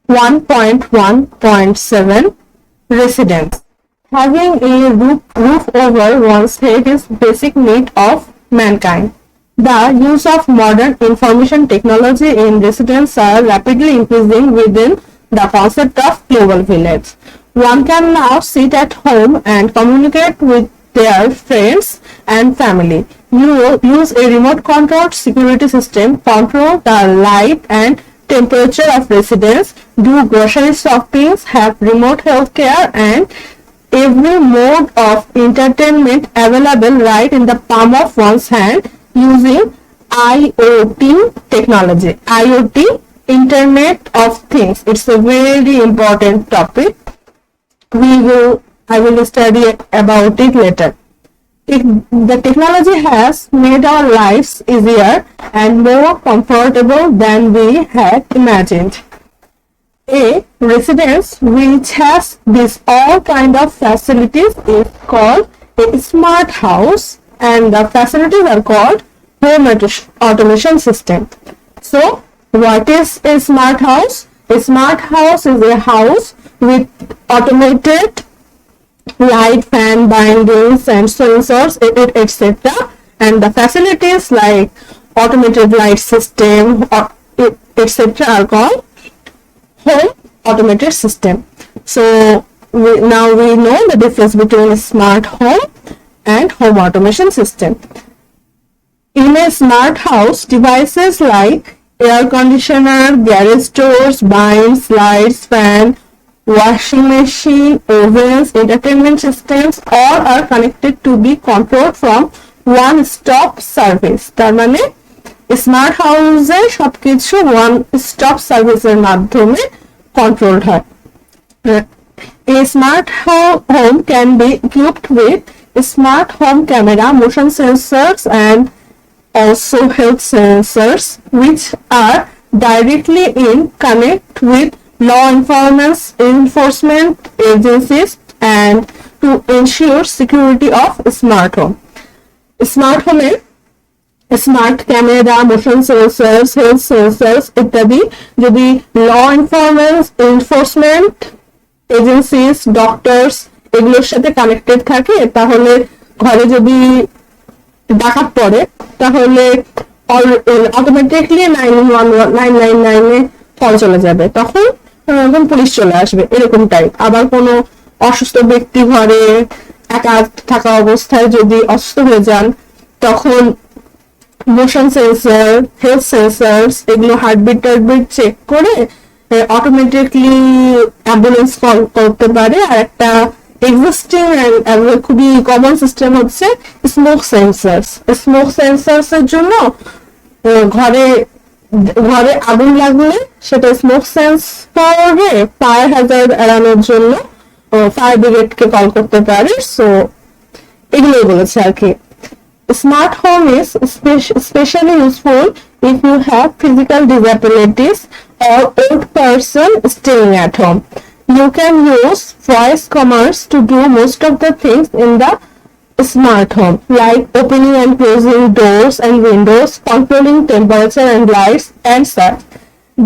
1.1.7 Residence. Having a roof over one's head is basic need of mankind. The use of modern information technology in residents are rapidly increasing within the concept of global village. One can now sit at home and communicate with their friends and family. You use a remote controlled security system, control the light and temperature of residents, do grocery shopping, have remote healthcare, and every mode of entertainment available right in the palm of one's hand using IoT technology. IoT, Internet of Things. It's a very important topic. I will study about it later. The technology has made our lives easier and more comfortable than we had imagined. A residence which has this all kind of facilities is called a smart house, and the facilities are called home automation system. So what is a smart house? A smart house is a house with automated light, fan, bindings and sensors, etc. And the facilities like automated light system etc. are called home automated system. So now we know the difference between a smart home and home automation system. In a smart house, devices like air conditioner, garage doors, blinds, lights, fan, washing machine, ovens, entertainment systems all are connected to be controlled from one stop service. তার মানে smart হাউসে সবকিছু one stop সার্ভিসের মাধ্যমে controlled হয়। A smart home can be equipped with smart home camera, motion sensors and also health sensors which are directly in connect with law enforcement agencies and to ensure security of smart home. Smart home smart camera, motion sensors, health sensors ইত্যাদি যদি law enforcement agencies, doctors এগুলোর সাথে connected থাকে, তাহলে ঘরে যদি ডাকাত পড়ে তাহলে অটোমেটিকলি 999 কল চলে যাবে, তখন পুলিশ চলে আসবে, এরকম টাইপ। আবার কোনো অসুস্থ ব্যক্তি ঘরে একা থাকা অবস্থায় যদি অসুস্থ হয়ে যান, তখন মোশন সেন্সর, হেলথ সেন্সরস এগুলো হার্টবিট টার্টবিট চেক করে অটোমেটিকলি অ্যাম্বুলেন্স কল করতে পারে। আর একটা এক্সিস্টিং খুবই কমন সিস্টেম হচ্ছে স্মোক সেন্সরস। স্মোক সেন্সরস এর জন্য ঘরে আগুন লাগলে সেটা স্মোক সেন্স করবে, ফায়ার হ্যাজার্ড এড়ানোর জন্য ফায়ার ব্রিগেডকে কল করতে পারে। সো এগুলোই বলেছে আর কি। Smart home is especially useful if you have physical disabilities or old person staying at home. You can use voice commands to do most of the things in the smart home, like opening and closing doors and windows, controlling temperature and lights, and such.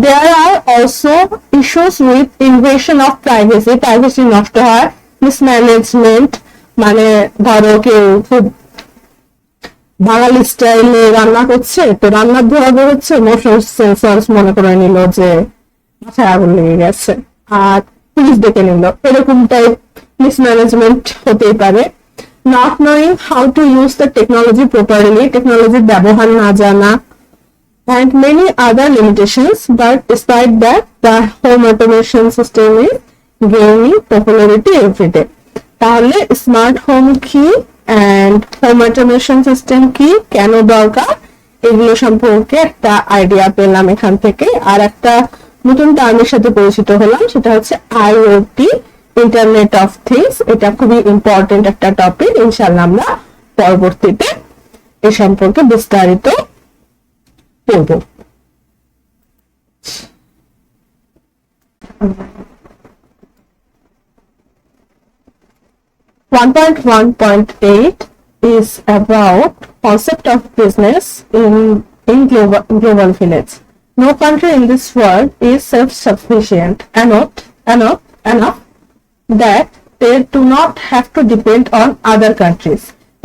There are also issues with invasion of privacy নষ্ট হয়, mismanagement, মানে ধরো কেউ খুব বাঙালি স্টাইলে রান্না করছে, তো রান্নার ধোয়া বেরোচ্ছে, মোশন সেন্সরস মনে করে নিল যে মাথায় আগুন লেগে গেছে আর পুলিশ ডেকে নিল, এরকম টাইপ মিসম্যানেজমেন্ট হতেই পারে। Not knowing how to use the technology properly, টেকনোলজির ব্যবহার না জানা, and many other limitations, but despite that the home automation system is gaining popularity every day. তাহলে স্মার্ট হোম কি and home automation system কি, কেন দরকার, এগুলো সম্পর্কে একটা আইডিয়া পেলাম এখান থেকে। আর একটা নতুন টার্মের সাথে পরিচিত হলাম, সেটা হচ্ছে আইওটি, ইন্টারনেট অফ থিংস। এটা খুবই ইম্পর্টেন্ট একটা টপিক, ইনশাআল্লাহ আমরা পরবর্তীতে এ সম্পর্কে বিস্তারিত পড়ব। 1.1.8 is about concept of business in global village. No country in this world is self-sufficient enough that they do not have to depend on other countries.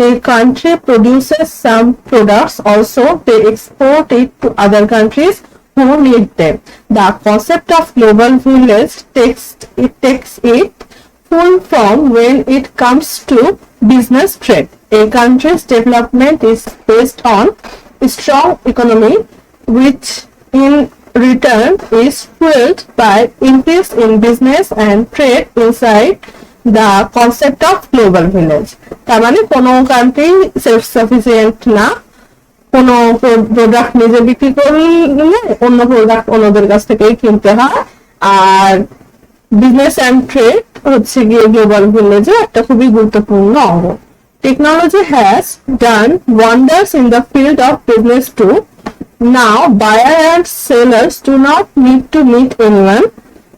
A country produces some products, also they export it to other countries who need them. The concept of global village takes it full form when it comes to business trade. A country's development is based on a strong economy, which in return is fueled by increase in business and trade inside the concept of global village. তার মানে কোনো country self sufficient না, কোনো product নিজে বিক্রি করলে অন্য product অন্যদের কাছ থেকেই কিনতে হয়। আর বিজনেস অ্যান্ড ট্রেড হচ্ছে গিয়ে গ্লোবাল ভিলেজে একটা খুবই গুরুত্বপূর্ণ অঙ্গ। Technology has done wonders in the field of business to. Now buyer and sellers do not need to meet anyone,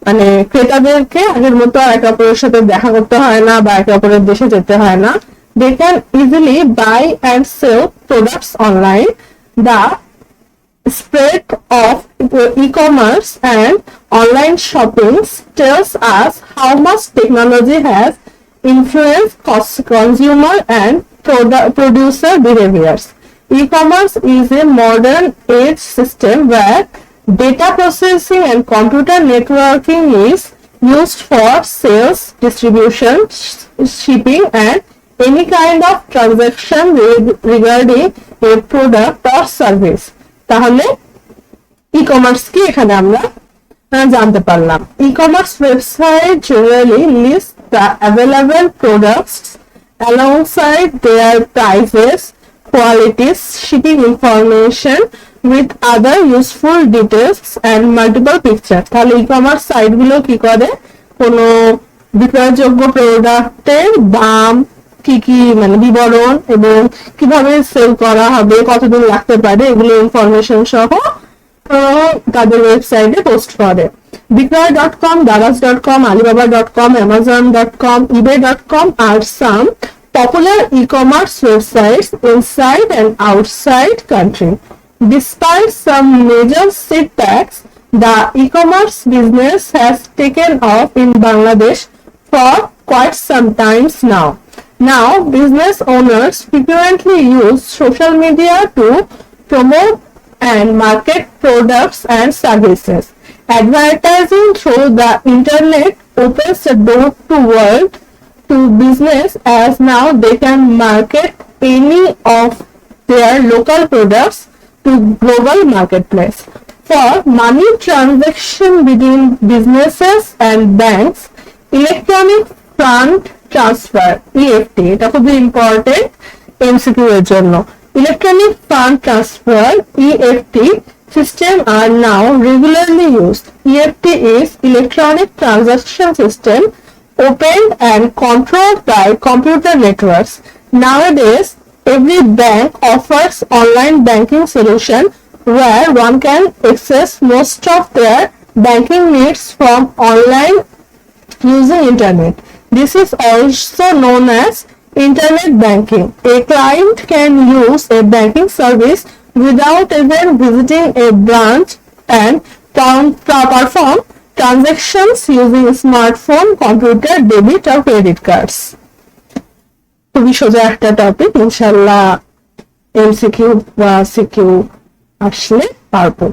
মানে ক্রেতাদেরকে আগের মতো একে অপরের সাথে দেখা করতে হয় না বা একে অপরের দেশে যেতে হয় না। They can easily buy and sell products online. The spread of e-commerce and online shopping tells us how much technology has influenced consumer and producer behaviors. E-commerce is a modern age system where data processing and computer networking is used for sales, distribution, shipping, and any kind of transaction regarding a product or service. তাহলে e-commerce কি এখানে আমরা জানতে পারলাম। E-commerce website generally lists the available products alongside their prices, qualities, shipping information with other useful details and multiple pictures. তাহলে e-commerce site গুলো কি করে, কোনো বিক্রয়যোগ্য প্রোডাক্টের দাম কি কি মানে বিবরণ এবং কিভাবে সেল করা হবে, কতদিন লাগতে পারে, এগুলো ইনফরমেশন সহ তাদের ওয়েবসাইটে পোস্ট করে। বিক্রয়.com, daraz.com, alibaba.com, amazon.com, ebay.com are some popular e-commerce websites inside and outside country. Despite some major setbacks, the e-commerce business has taken off in Bangladesh for quite some time now. Now, business owners frequently use social media to promote and market products and services. Advertising through the internet opens the door to world to business, as now they can market any of their local products to global marketplace. For money transaction between businesses and banks, electronic fund transfer EFT, এটা খুবই important MCQ এর জন্য। Electronic fund transfer EFT system are now regularly used. EFT is electronic transaction system opened and controlled by computer networks. Nowadays, every bank offers online banking solution where one can access most of their banking needs from online using internet. This is also known as internet banking. A client can use a banking service without even visiting a branch and perform transactions using smartphone, computer, debit or credit cards. খুবই সোজা একটা topic, ইনশাআল্লাহ MCQ বা CQ আসলে পারবো।